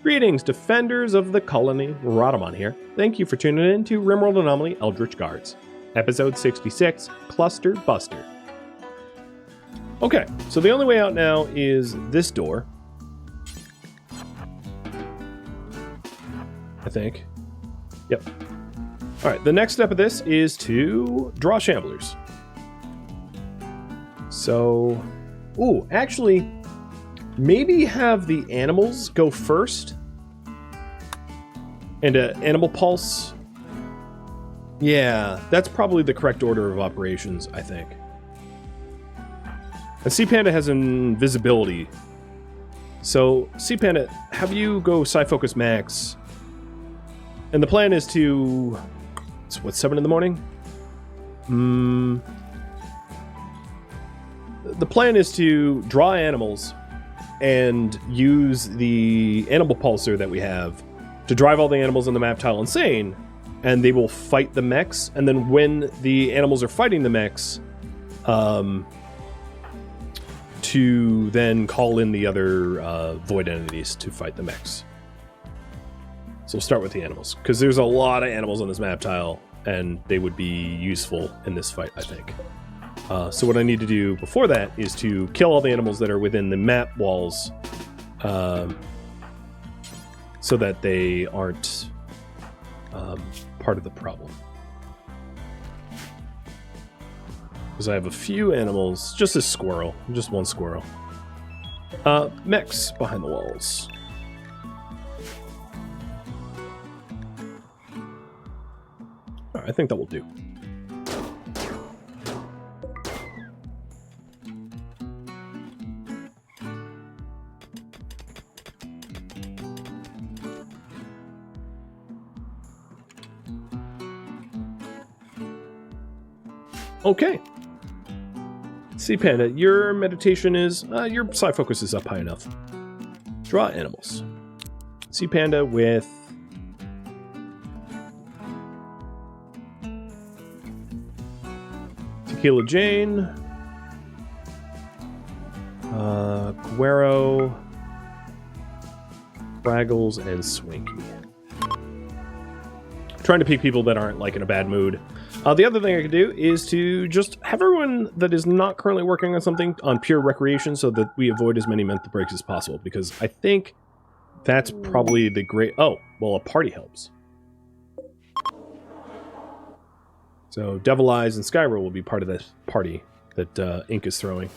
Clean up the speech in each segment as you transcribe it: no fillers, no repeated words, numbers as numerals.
Greetings, defenders of the colony. Rhadamant here. Thank you for tuning in to RimWorld Anomaly Eldritch Guards, episode 66, Cluster Buster. Okay, so the only way out now is this door. I think. Yep. Alright, the next step of this is to draw shamblers. So, ooh, actually, maybe have the animals go first. And animal pulse. Yeah, that's probably the correct order of operations, I think. And Sea Panda has invisibility. So, Sea Panda, have you go Psi-Focus Max. And the plan is to... What, 7 in the morning? The plan is to draw animals and use the animal pulsar that we have to drive all the animals on the map tile insane, and they will fight the mechs, and then when the animals are fighting the mechs, to then call in the other void entities to fight the mechs. So we'll start with the animals, because there's a lot of animals on this map tile, and they would be useful in this fight, I think. So what I need to do before that is to kill all the animals that are within the map walls, so that they aren't part of the problem. Because I have a few animals, just a squirrel, just one squirrel. Mechs behind the walls. I think that will do. Okay. Sea Panda, your meditation is... your Psi-Focus is up high enough. Draw animals. Sea Panda with... Tequila Jane, Guero, Fraggles, and Swinky. Trying to pick people that aren't like in a bad mood. The other thing I could do is to just have everyone that is not currently working on something on pure recreation so that we avoid as many mental breaks as possible, because I think that's probably the great... Oh, well, a party helps. So Devil Eyes and Skyro will be part of this party that Ink is throwing.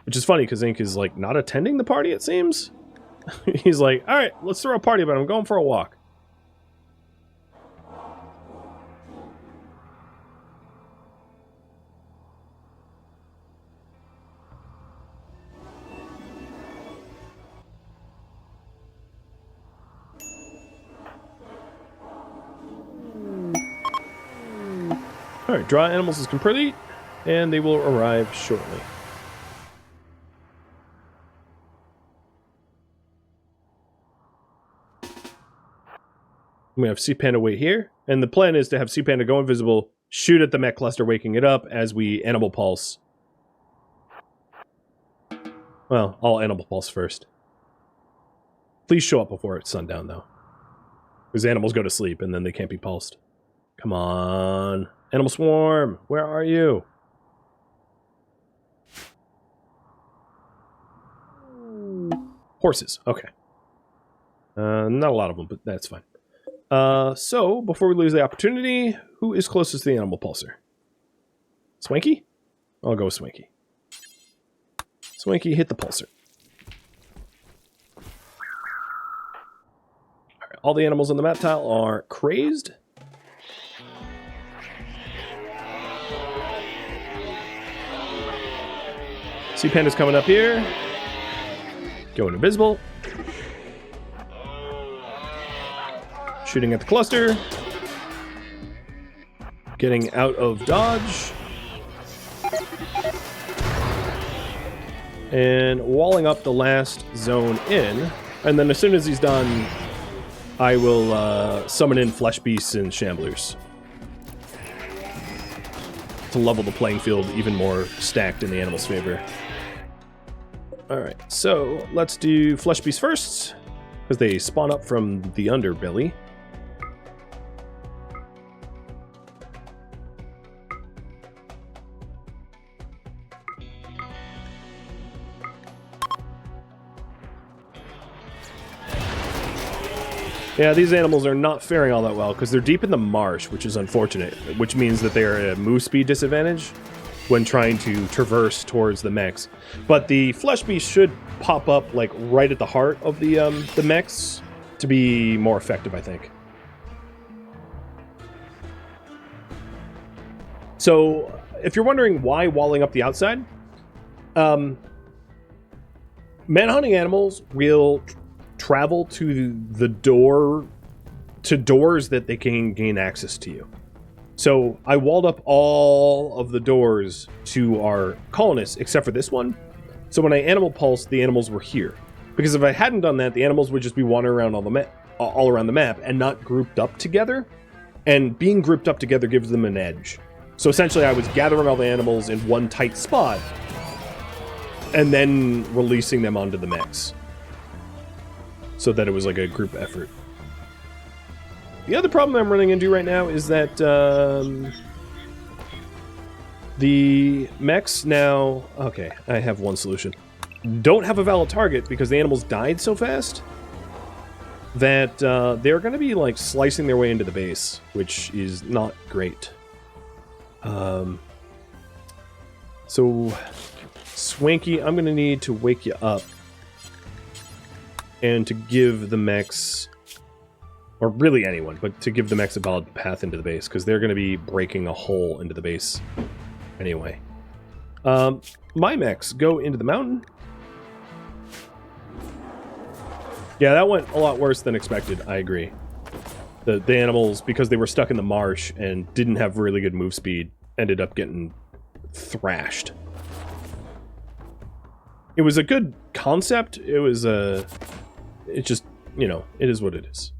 Which is funny, because Ink is, like, not attending the party, it seems. He's like, alright, let's throw a party, but I'm going for a walk. Alright, draw animals is complete, and they will arrive shortly. We have Sea Panda wait here, and the plan is to have Sea Panda go invisible, shoot at the mech cluster, waking it up as we animal pulse. Well, I'll animal pulse first. Please show up before it's sundown, though. Because animals go to sleep, and then they can't be pulsed. Come on. Animal Swarm, where are you? Horses, okay. Not a lot of them, but that's fine. So, before we lose the opportunity, who is closest to the animal pulsar? Swanky? I'll go with Swanky. Swanky, hit the pulsar. Alright, all the animals on the map tile are crazed. Sea Panda's coming up here. Going invisible. Shooting at the cluster. Getting out of dodge. And walling up the last zone in. And then as soon as he's done, I will summon in Flesh Beasts and Shamblers. To level the playing field even more stacked in the animal's favor. Alright, so let's do Flesh Beast first, because they spawn up from the underbelly. Yeah, these animals are not faring all that well because they're deep in the marsh, which is unfortunate, which means that they are at a move speed disadvantage when trying to traverse towards the mechs. But the flesh beast should pop up like right at the heart of the mechs to be more effective, I think. So, if you're wondering why walling up the outside, manhunting animals will travel to the door, to doors that they can gain access to you. So I walled up all of the doors to our colonists except for this one. So when I animal pulsed, the animals were here. Because if I hadn't done that, the animals would just be wandering around all around the map and not grouped up together. And being grouped up together gives them an edge. So essentially I was gathering all the animals in one tight spot and then releasing them onto the mechs, so that it was like a group effort. The other problem I'm running into right now is that the mechs now... Okay, I have one solution. Don't have a valid target because the animals died so fast that they're going to be like slicing their way into the base, which is not great. So, Swanky, I'm going to need to wake you up and to give the mechs, or really anyone, but to give the mechs a valid path into the base, because they're going to be breaking a hole into the base anyway. My mechs go into the mountain. Yeah, that went a lot worse than expected, I agree. The animals, because they were stuck in the marsh and didn't have really good move speed, ended up getting thrashed. It was a good concept. It was a... It just, you know, it is what it is.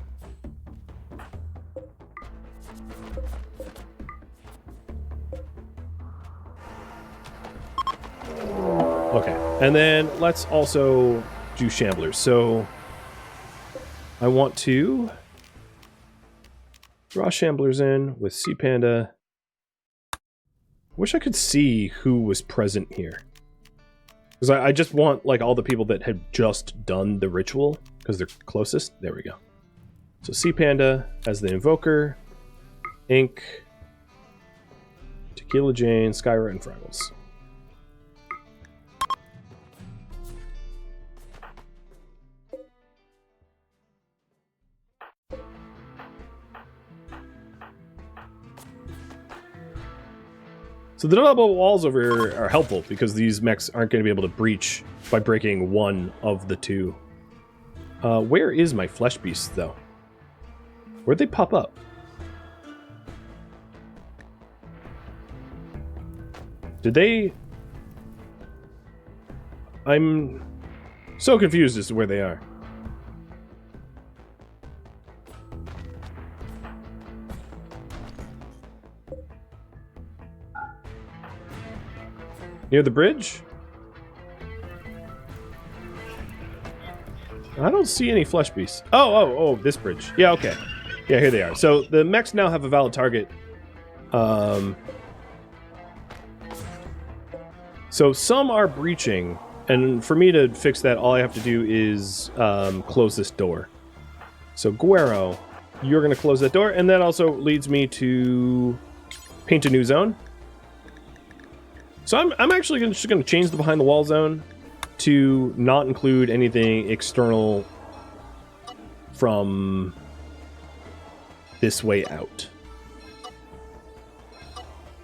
Okay, and then let's also do shamblers. So I want to draw shamblers in with Sea Panda. Wish I could see who was present here. Because I just want, like, all the people that had just done the ritual, because they're closest. There we go. So Sea Panda as the Invoker, Ink, Tequila Jane, Skyra, and Fraggles. So the double walls over here are helpful because these mechs aren't going to be able to breach by breaking one of the two. Where is my flesh beast, though? Where'd they pop up? Did they... I'm so confused as to where they are. Near the bridge? I don't see any flesh beasts. Oh, this bridge. Yeah, okay. Yeah, here they are. So the mechs now have a valid target. So some are breaching, and for me to fix that, all I have to do is close this door. So Guero, you're going to close that door, and that also leads me to paint a new zone. So I'm actually just going to change the behind the wall zone to not include anything external from this way out.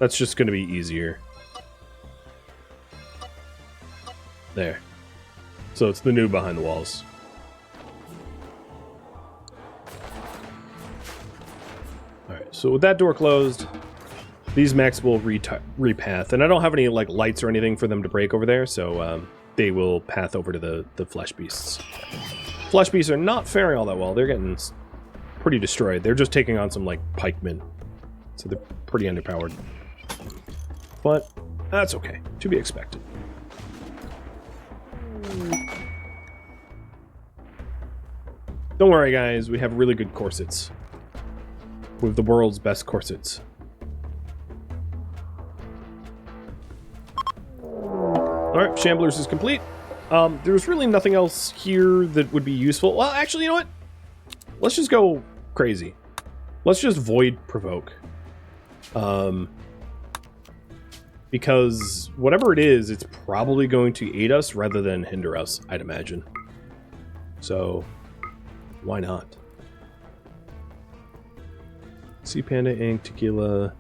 That's just going to be easier. There. So it's the new behind the walls. Alright, so with that door closed, these mechs will repath, and I don't have any like lights or anything for them to break over there, so they will path over to the flesh beasts. Flesh beasts are not faring all that well. They're getting pretty destroyed. They're just taking on some like pikemen, so they're pretty underpowered. But that's okay, to be expected. Don't worry, guys. We have really good corsets. We have the world's best corsets. Alright, Shamblers is complete. There's really nothing else here that would be useful. Well, actually, you know what? Let's just go crazy. Let's just void provoke. Because whatever it is, it's probably going to aid us rather than hinder us, I'd imagine. So, why not? Sea Panda, Ink, Tequila...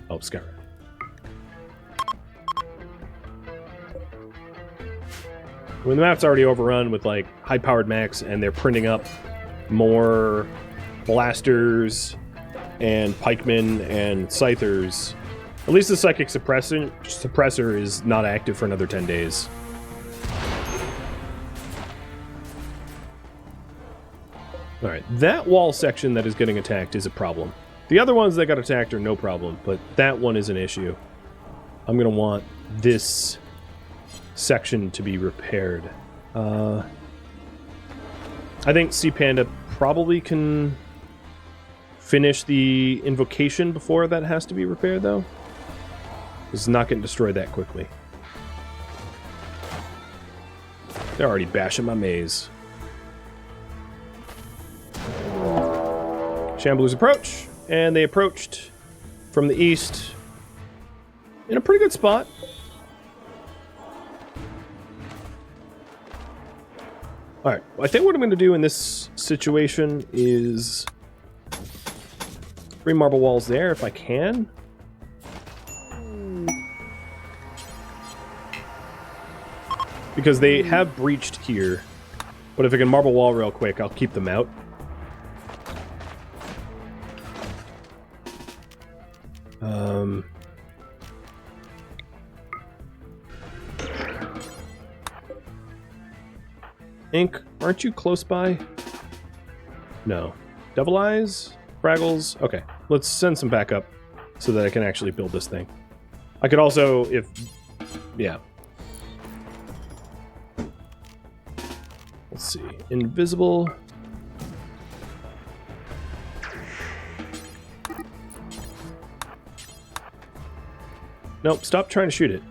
Oh, Skyrim. When the map's already overrun with, like, high-powered mechs, and they're printing up more blasters and pikemen and scythers, at least the psychic suppressor is not active for another 10 days. Alright, that wall section that is getting attacked is a problem. The other ones that got attacked are no problem, but that one is an issue. I'm going to want this section to be repaired. I think Sea Panda probably can finish the invocation before that has to be repaired, though. It's not getting destroyed that quickly. They're already bashing my maze. Shamblers approach, and they approached from the east in a pretty good spot. Alright, I think what I'm going to do in this situation is 3 marble walls there if I can. Because they have breached here, but if I can marble wall real quick, I'll keep them out. Ink, aren't you close by? No. Devil Eyes? Fraggles? Okay, let's send some backup so that I can actually build this thing. I could also, if... yeah. Let's see. Invisible. Nope, stop trying to shoot it.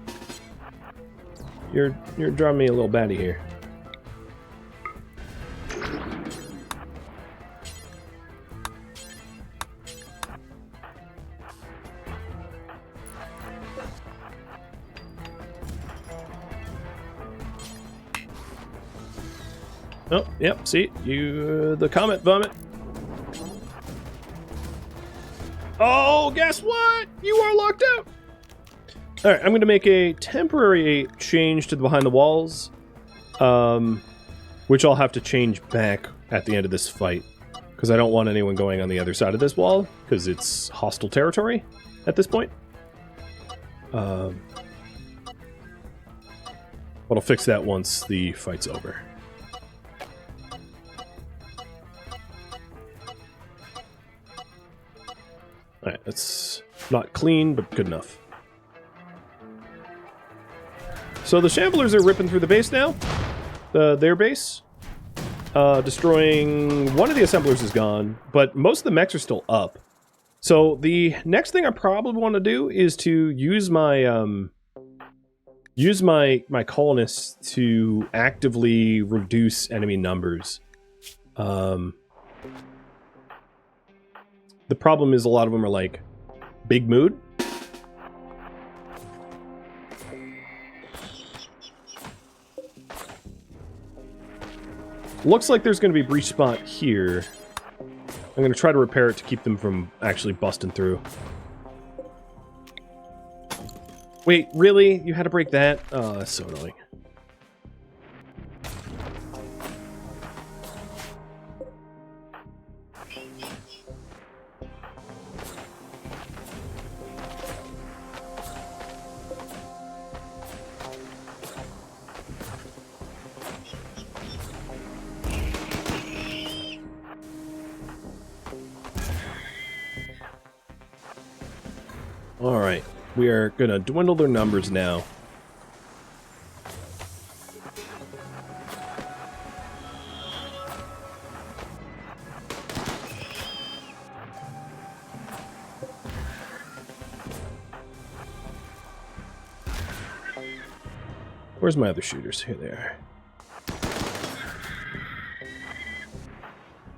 You're drawing me a little batty here. Oh, yep, see? You, the comet vomit. Oh, guess what? You are locked out! Alright, I'm going to make a temporary change to the behind the walls, which I'll have to change back at the end of this fight, because I don't want anyone going on the other side of this wall, because it's hostile territory at this point. But I'll fix that once the fight's over. Alright, that's not clean, but good enough. So the Shamblers are ripping through the base now. Their base. Destroying... one of the assemblers is gone, but most of the mechs are still up. So the next thing I probably want to do is to use my... my colonists to actively reduce enemy numbers. The problem is a lot of them are like big mood. Looks like there's going to be a breach spot here. I'm going to try to repair it to keep them from actually busting through. Wait, really? You had to break that? Oh, that's so annoying. Alright, we are gonna dwindle their numbers now. Where's my other shooters? Here they are.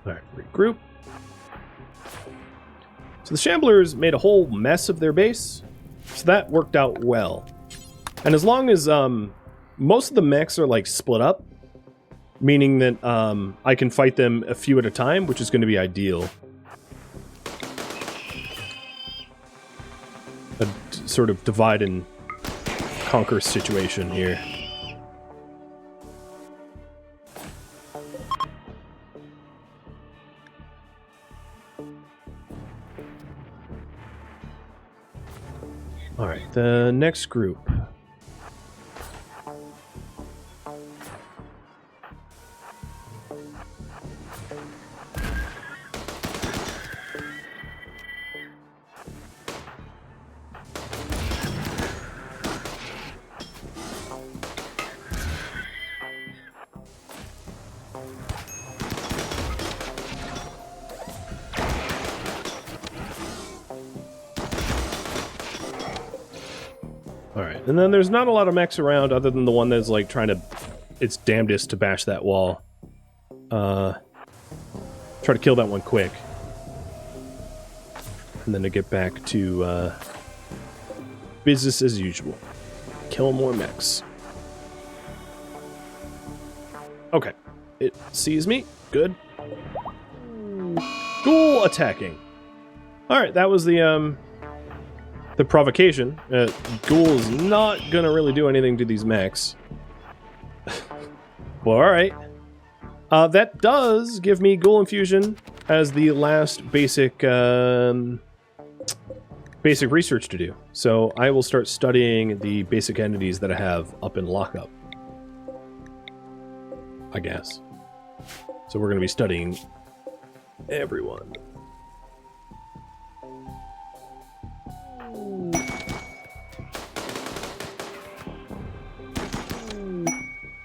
Alright, regroup. So the Shamblers made a whole mess of their base, so that worked out well. And as long as most of the mechs are like split up, meaning that I can fight them a few at a time, which is going to be ideal. A sort of divide and conquer situation here. Alright, the next group. Alright, and then there's not a lot of mechs around other than the one that's like trying to its damnedest to bash that wall. Try to kill that one quick. And then to get back to business as usual. Kill more mechs. Okay. It sees me. Good. Ghoul attacking. Alright, that was the provocation. Ghoul is not gonna really do anything to these mechs. Well, alright. That does give me Ghoul Infusion as the last basic research to do. So I will start studying the basic entities that I have up in lockup. I guess. So we're going to be studying everyone.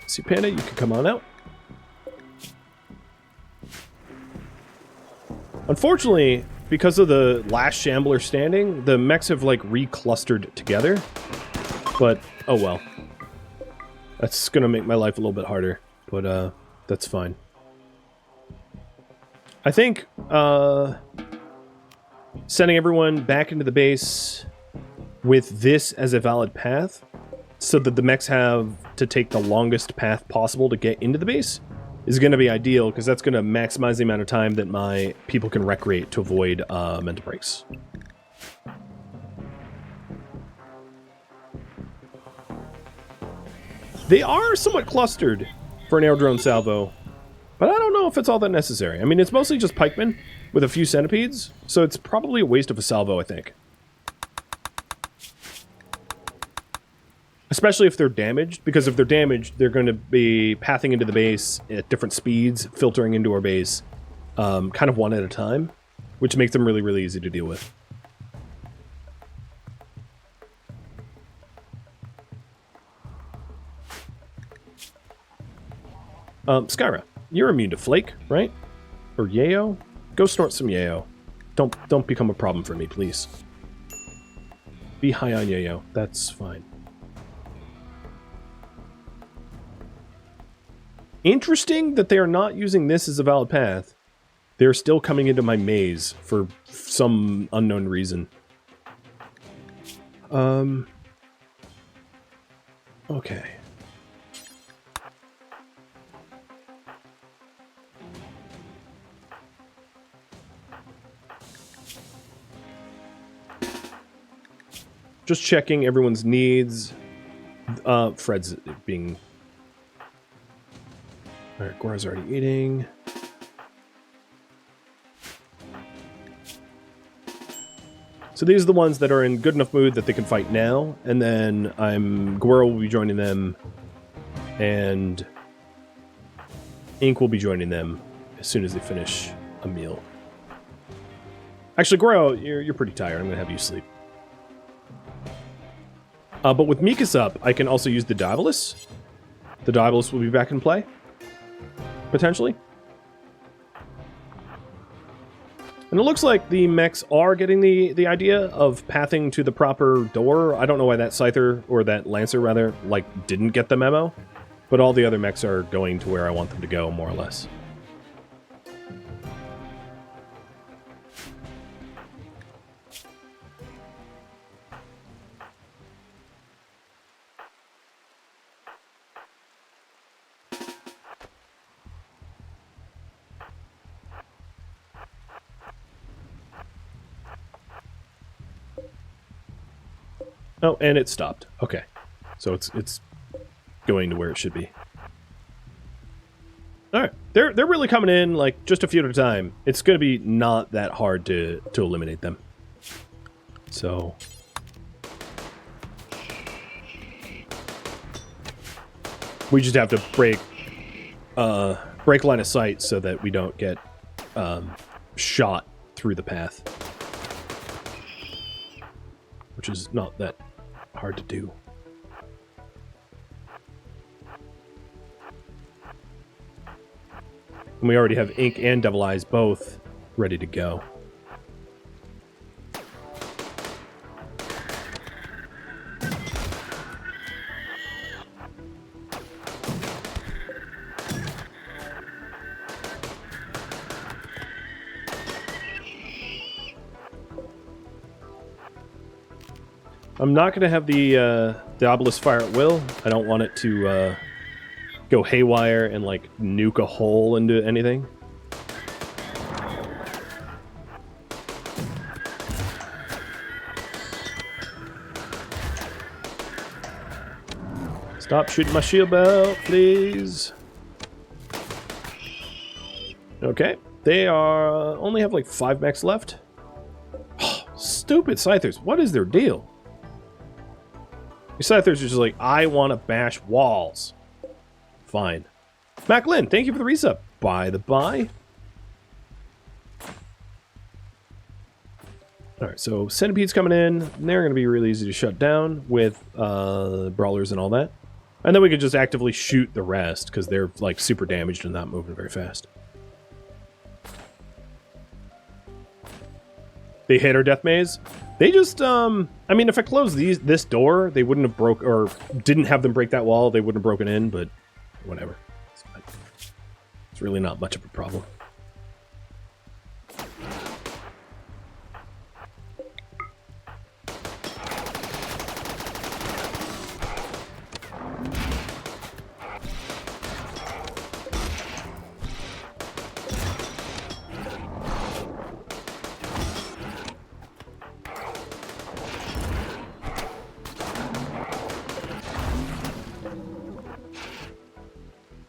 See, Panda, you can come on out. Unfortunately, because of the last Shambler standing, the mechs have, like, reclustered together. But, oh well. That's gonna make my life a little bit harder. But, that's fine. I think, sending everyone back into the base with this as a valid path, so that the mechs have to take the longest path possible to get into the base, is going to be ideal, because that's going to maximize the amount of time that my people can recreate to avoid mental breaks. They are somewhat clustered for an air drone salvo, but I don't know if it's all that necessary. I mean, it's mostly just pikemen with a few centipedes, so it's probably a waste of a salvo, I think. Especially if they're damaged, because if they're damaged, they're going to be pathing into the base at different speeds, filtering into our base, kind of one at a time, which makes them really, really easy to deal with. Skyra, you're immune to Flake, right? Or Yayo? Go snort some Yayo. Don't become a problem for me, please. Be high on Yayo. That's fine. Interesting that they are not using this as a valid path. They're still coming into my maze for some unknown reason. Okay. Just checking everyone's needs. Fred's being... Alright, Gora's already eating. So these are the ones that are in good enough mood that they can fight now, and then Gora will be joining them, and Ink will be joining them as soon as they finish a meal. Actually, Gora, you're pretty tired. I'm going to have you sleep. But with Mika's up, I can also use the Diabolus. The Diabolus will be back in play. Potentially. And it looks like the mechs are getting the idea of pathing to the proper door. I don't know why that Scyther, or that Lancer rather, like, didn't get the memo. But all the other mechs are going to where I want them to go, more or less. Oh, and it stopped. Okay. So it's going to where it should be. Alright. They're really coming in, like, just a few at a time. It's going to be not that hard to eliminate them. So... we just have to break line of sight so that we don't get shot through the path. Which is not that hard to do. And we already have Ink and Devil Eyes both ready to go. I'm not going to have the obelisk fire at will. I don't want it to go haywire and, like, nuke a hole into anything. Stop shooting my shield belt, please. Okay. They are only have, like, 5 mechs left. Oh, stupid Scythers. What is their deal? These Scythers are just like, I want to bash walls. Fine. Macklin, thank you for the resub. By the by. Alright, so Centipede's coming in. They're going to be really easy to shut down with brawlers and all that. And then we could just actively shoot the rest, because they're, like, super damaged and not moving very fast. They hit our death maze. They just, I mean, if I closed this door, they wouldn't have broke, or didn't have them break that wall, they wouldn't have broken in, but whatever. It's really not much of a problem.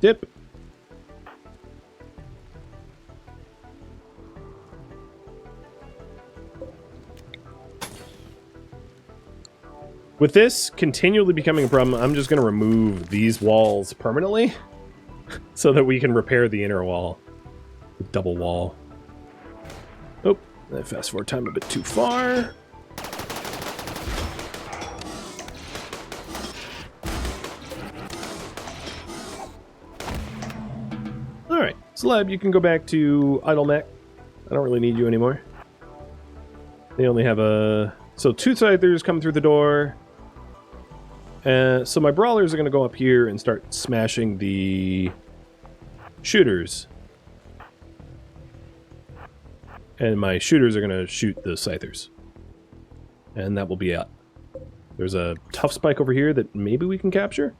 Dip. With this continually becoming a problem, I'm just going to remove these walls permanently so that we can repair the inner wall. The double wall. Oh, I fast forward time a bit too far. Alright, Slab, you can go back to Idle Mech. I don't really need you anymore. They only have a... So 2 Scythers coming through the door. So my brawlers are going to go up here and start smashing the shooters. And my shooters are going to shoot the Scythers. And that will be it. There's a tough spike over here that maybe we can capture.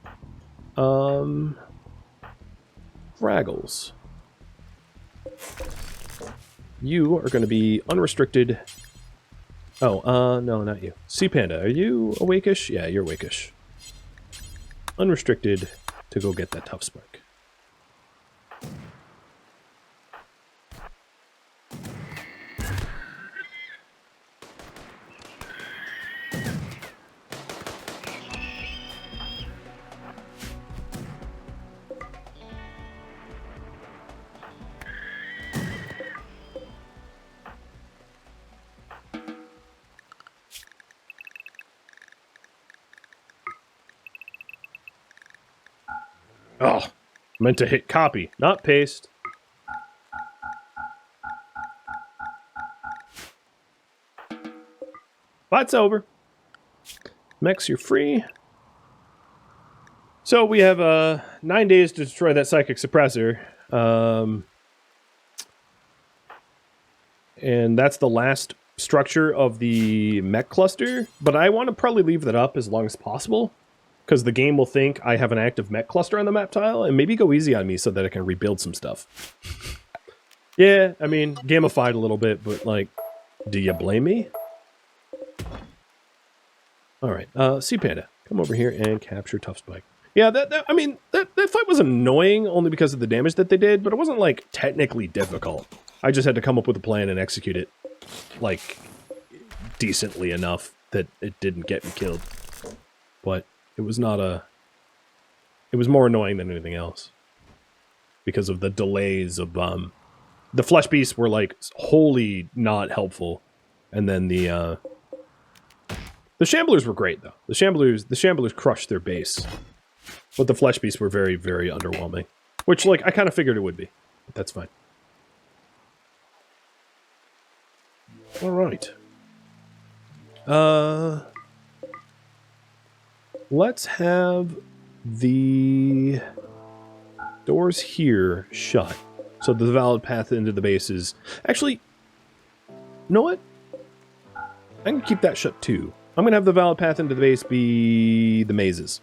Fraggles. You are going to be unrestricted. Oh, no, not you. Sea Panda, are you awake-ish? Yeah, you're awake-ish. Unrestricted to go get that tough spike. Oh, meant to hit copy, not paste. Fight's over. Mechs, you're free. So we have 9 days to destroy that psychic suppressor. And that's the last structure of the mech cluster. But I want to probably leave that up as long as possible, because the game will think I have an active mech cluster on the map tile, and maybe go easy on me so that I can rebuild some stuff. Yeah, I mean, gamified a little bit, but like, do you blame me? Alright, Sea Panda, come over here and capture Tough Spike. Yeah, that fight was annoying only because of the damage that they did, but it wasn't, like, technically difficult. I just had to come up with a plan and execute it, like, decently enough that it didn't get me killed. But it was not a... It was more annoying than anything else. Because of the delays of, the flesh beasts were, like, wholly not helpful. And then the Shamblers were great, though. The Shamblers crushed their base. But the flesh beasts were very, very underwhelming. Which, like, I kind of figured it would be. But that's fine. Alright. Let's have the doors here shut. So the valid path into the base is... Actually, you know what? I'm going to keep that shut too. I'm going to have the valid path into the base be the mazes.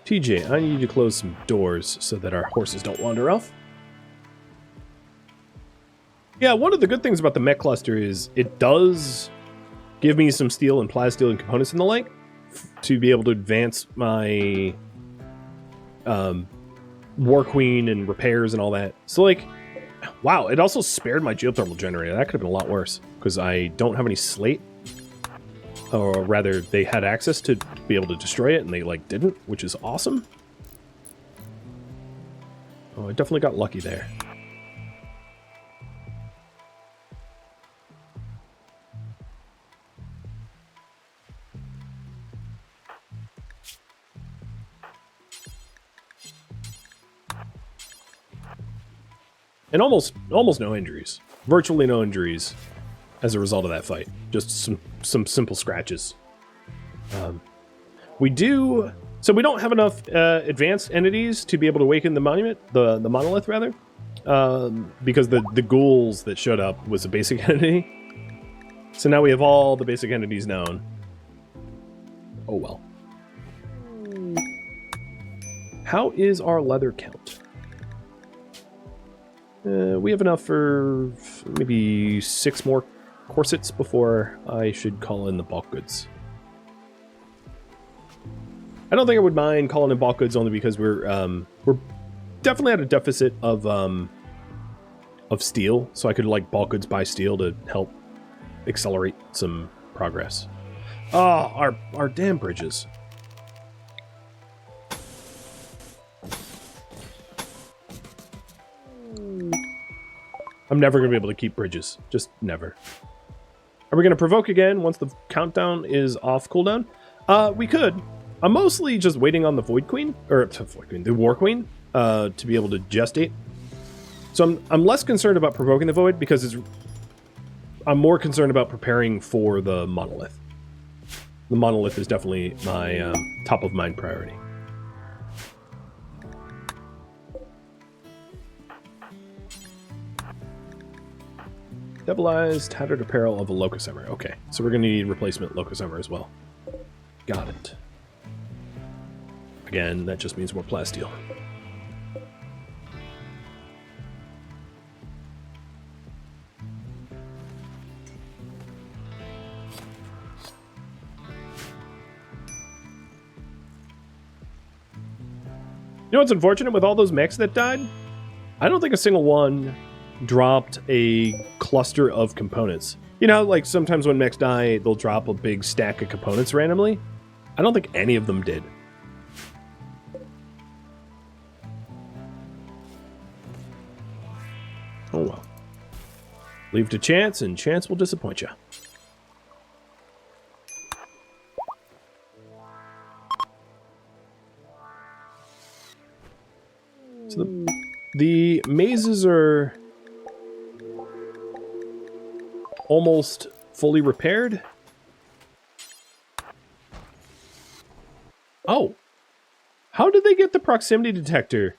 TJ, I need you to close some doors so that our horses don't wander off. Yeah, one of the good things about the mech cluster is it does give me some steel and plasteel and components and the like to be able to advance my War Queen and repairs and all that. So, like, wow, it also spared my geothermal generator. That could have been a lot worse because I don't have any slate. Or rather, they had access to be able to destroy it, and they, like, didn't, which is awesome. Oh, I definitely got lucky there. And almost no injuries. Virtually no injuries as a result of that fight. Just some simple scratches. We don't have enough advanced entities to be able to awaken the monument, the monolith rather, because the ghouls that showed up was a basic entity. So now we have all the basic entities known. Oh well. How is our leather count? We have enough for maybe 6 more corsets before I should call in the bulk goods. I don't think I would mind calling in bulk goods only because we're definitely at a deficit of steel, so I could like bulk goods buy steel to help accelerate some progress. Oh, our dam bridges. I'm never going to be able to keep bridges. Just never. Are we going to provoke again once the countdown is off cooldown? We could. I'm mostly just waiting on the Void Queen, or the War Queen, to be able to gestate. So I'm less concerned about provoking the Void because I'm more concerned about preparing for the Monolith. The Monolith is definitely my top of mind priority. Devilized, tattered apparel of a Locust Hammer. Okay, so we're going to need replacement Locust Hammer as well. Got it. Again, that just means more plasteel. You know what's unfortunate with all those mechs that died? I don't think a single one dropped a cluster of components. You know, like sometimes when mechs die, they'll drop a big stack of components randomly. I don't think any of them did. Oh well. Leave to chance, and chance will disappoint you. The mazes are almost fully repaired. Oh. How did they get the proximity detector?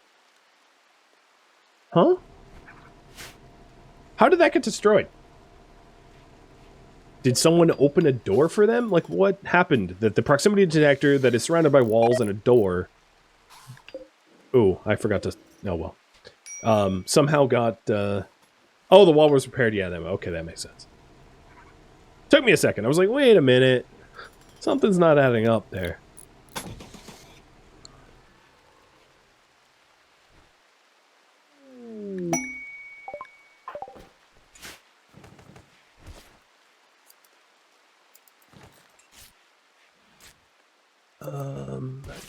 Huh? How did that get destroyed? Did someone open a door for them? Like, what happened? That the proximity detector that is surrounded by walls and a door... Ooh, I forgot to... Oh, well. Somehow got... Oh, the wall was repaired. Yeah, okay, that makes sense. Took me a second. I was like, wait a minute. Something's not adding up there.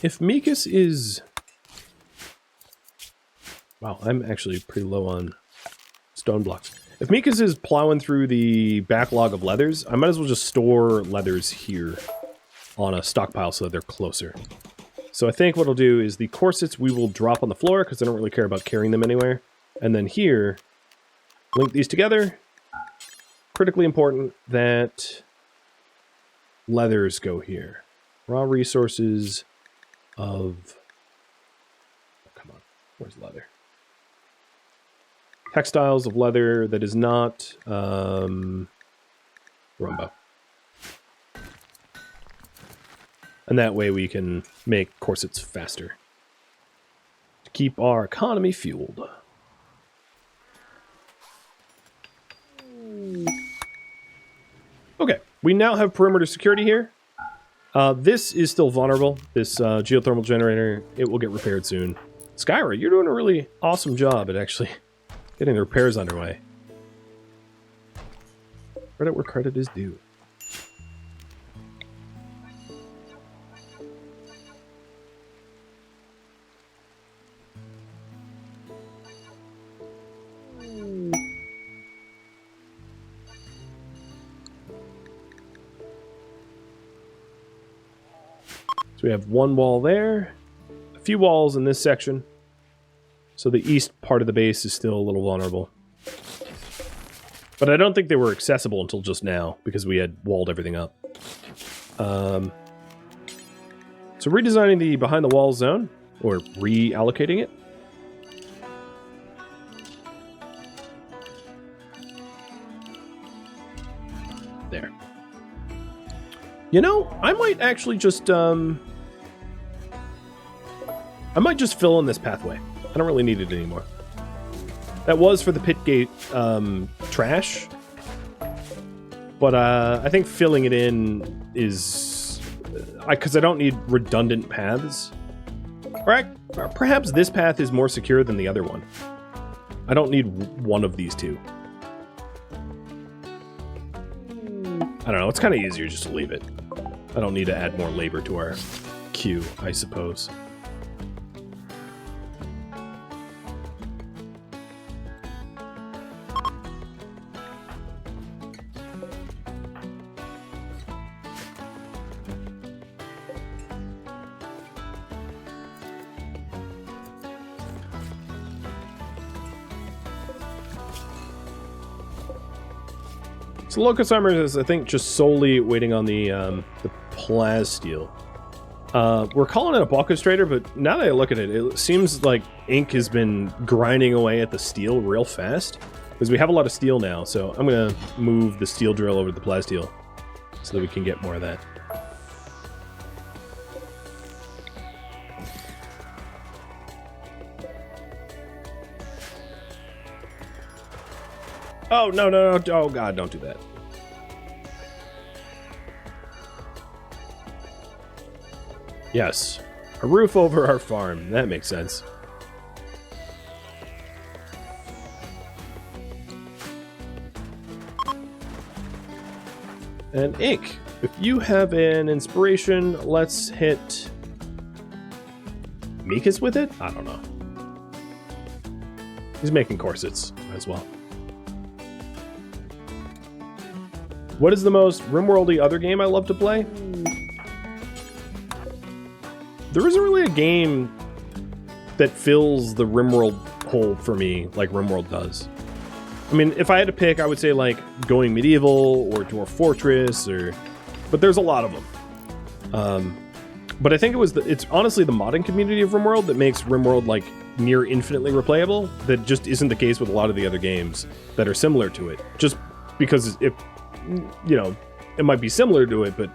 If mechs is... Wow, I'm actually pretty low on stone blocks. If mechs is plowing through the backlog of leathers, I might as well just store leathers here on a stockpile so that they're closer. So I think what I'll do is the corsets we will drop on the floor because I don't really care about carrying them anywhere. And then here, link these together. Critically important that leathers go here. Raw resources of... Oh, come on. Where's leather? Textiles of leather that is not... Rumbo. And that way we can make corsets faster. To keep our economy fueled. Okay, we now have perimeter security here. This is still vulnerable. This geothermal generator, it will get repaired soon. Skyra, you're doing a really awesome job at actually getting the repairs underway. Credit where credit is due. We have one wall there, a few walls in this section, so the east part of the base is still a little vulnerable. But I don't think they were accessible until just now, because we had walled everything up. So redesigning the behind-the-wall zone, or reallocating it. There. You know, I might actually just, I might just fill in this pathway. I don't really need it anymore. That was for the pit gate trash. But I think filling it in is... Because I don't need redundant paths. Or perhaps this path is more secure than the other one. I don't need one of these two. I don't know, it's kind of easier just to leave it. I don't need to add more labor to our queue, I suppose. So Locust Armor is, I think, just solely waiting on the plasteel. We're calling it a block constrainer, but now that I look at it, it seems like ink has been grinding away at the steel real fast. Because we have a lot of steel now, so I'm going to move the steel drill over to the plasteel so that we can get more of that. Oh, no, no, no. Oh, God, don't do that. Yes. A roof over our farm. That makes sense. And ink. If you have an inspiration, let's hit Mikas with it? I don't know. He's making corsets as well. What is the most RimWorld-y other game I love to play? There isn't really a game that fills the RimWorld pull for me like RimWorld does. I mean, if I had to pick, I would say like going medieval or Dwarf Fortress, but there's a lot of them. But I think it's honestly the modding community of RimWorld that makes RimWorld like near infinitely replayable. That just isn't the case with a lot of the other games that are similar to it. Just because it might be similar to it, but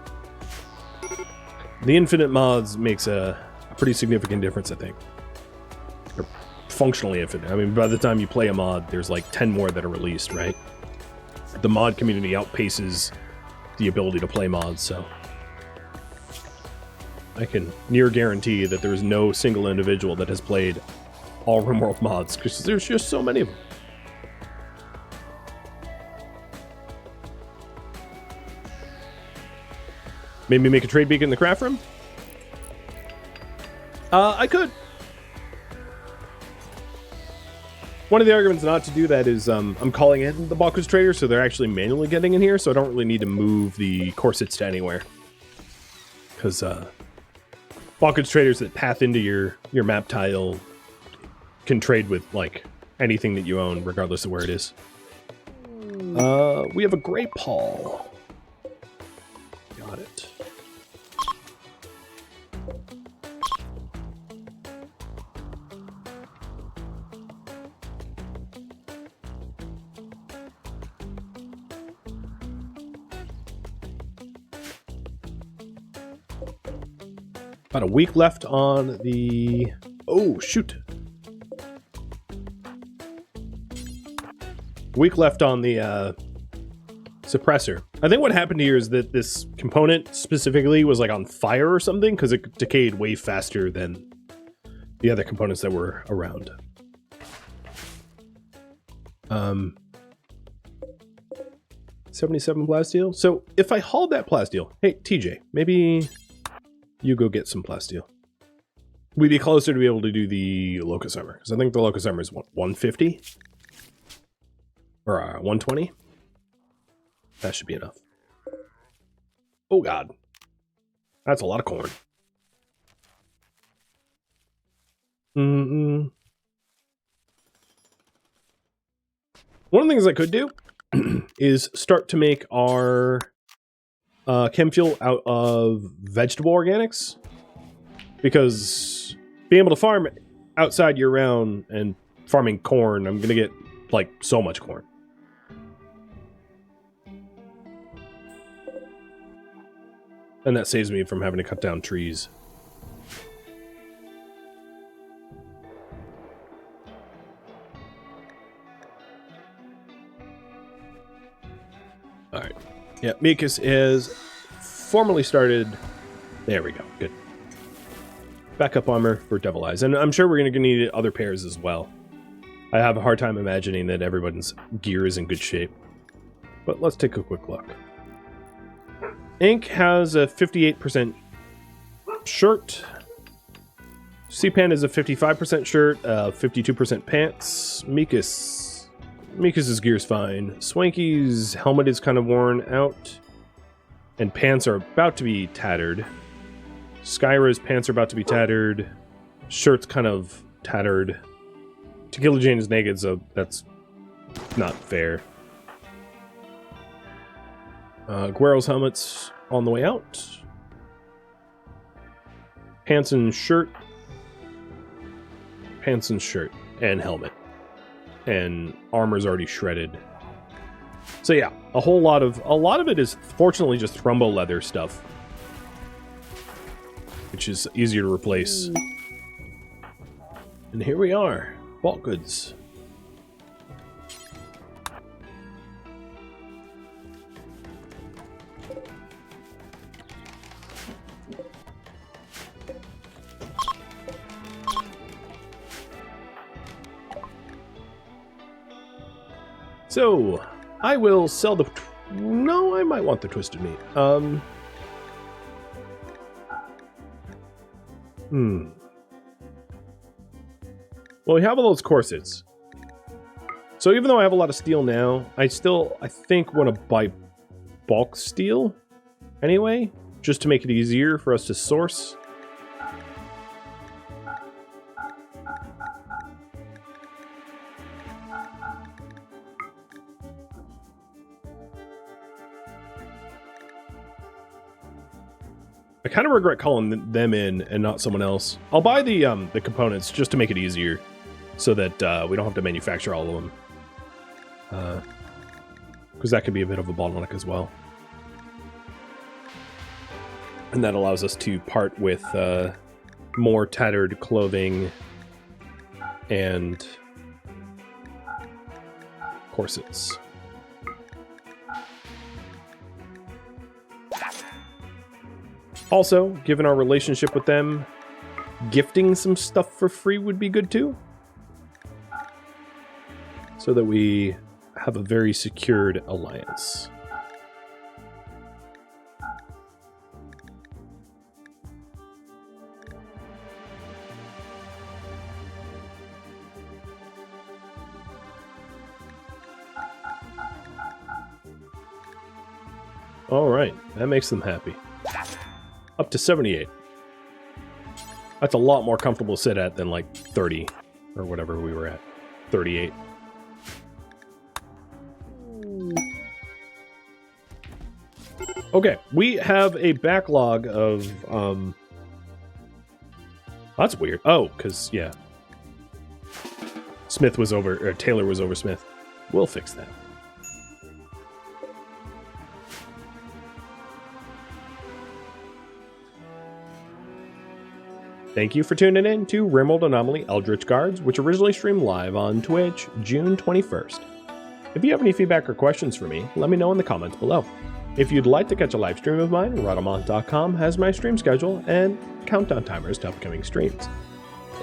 the infinite mods makes a pretty significant difference, I think. They're functionally infinite. I mean, by the time you play a mod, there's like 10 more that are released, right? The mod community outpaces the ability to play mods, so I can near guarantee that there's no single individual that has played all RimWorld mods, because there's just so many of them. Maybe make a trade beacon in the craft room? I could. One of the arguments not to do that is I'm calling in the Baku's trader, so they're actually manually getting in here, so I don't really need to move the corsets to anywhere. Because Baku's traders that path into your map tile can trade with like anything that you own, regardless of where it is. We have a Great Paul. Got it. About a week left on the... Oh, shoot. Week left on the suppressor. I think what happened here is that this component specifically was like on fire or something, because it decayed way faster than the other components that were around. 77 plasteel. So if I hauled that plasteel... Hey, TJ, maybe... you go get some plasteel. We'd be closer to be able to do the locust armor, because I think the locust armor is what, 150 or 120. That should be enough. Oh god, that's a lot of corn. One of the things I could do is start to make our chem fuel out of vegetable organics, because being able to farm outside year round and farming corn, I'm gonna get like so much corn. And that saves me from having to cut down trees. All right. Yeah, Mikas is formally started. There we go. Good. Backup armor for Devil Eyes. And I'm sure we're going to need other pairs as well. I have a hard time imagining that everyone's gear is in good shape. But let's take a quick look. Ink has a 58% shirt. C-Pan is a 55% shirt, 52% pants. Mikas' gear's fine. Swanky's helmet is kind of worn out. And pants are about to be tattered. Skyra's pants are about to be tattered. Shirt's kind of tattered. Tequila Jane is naked, so that's not fair. Guero's helmet's on the way out. Pants and shirt. Pants and shirt. And helmet. And armor's already shredded. So yeah, a lot of it is fortunately just thrombo leather stuff, which is easier to replace. And here we are, bulk goods. So, I will sell the... No, I might want the twisted meat. Well, we have all those corsets. So even though I have a lot of steel now, I think, want to buy bulk steel anyway, just to make it easier for us to source. I kind of regret calling them in and not someone else. I'll buy the components just to make it easier, so that we don't have to manufacture all of them. Because that can be a bit of a bottleneck as well. And that allows us to part with more tattered clothing and corsets. Also, given our relationship with them, gifting some stuff for free would be good too. So that we have a very secured alliance. All right, that makes them happy. Up to 78. That's a lot more comfortable to sit at than like 30 or whatever we were at. 38. Okay, we have a backlog of that's weird. Oh, because yeah. Smith was over, or Taylor was over Smith. We'll fix that. Thank you for tuning in to RimWorld Anomaly Eldritch Guards, which originally streamed live on Twitch June 21st. If you have any feedback or questions for me, let me know in the comments below. If you'd like to catch a live stream of mine, Rhadamant.com has my stream schedule and countdown timers to upcoming streams.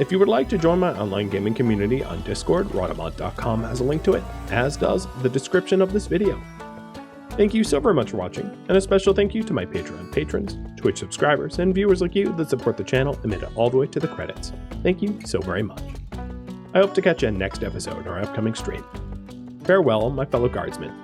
If you would like to join my online gaming community on Discord, Rhadamant.com has a link to it, as does the description of this video. Thank you so very much for watching, and a special thank you to my Patreon patrons, Twitch subscribers, and viewers like you that support the channel and made it all the way to the credits. Thank you so very much. I hope to catch you in next episode or upcoming stream. Farewell, my fellow guardsmen.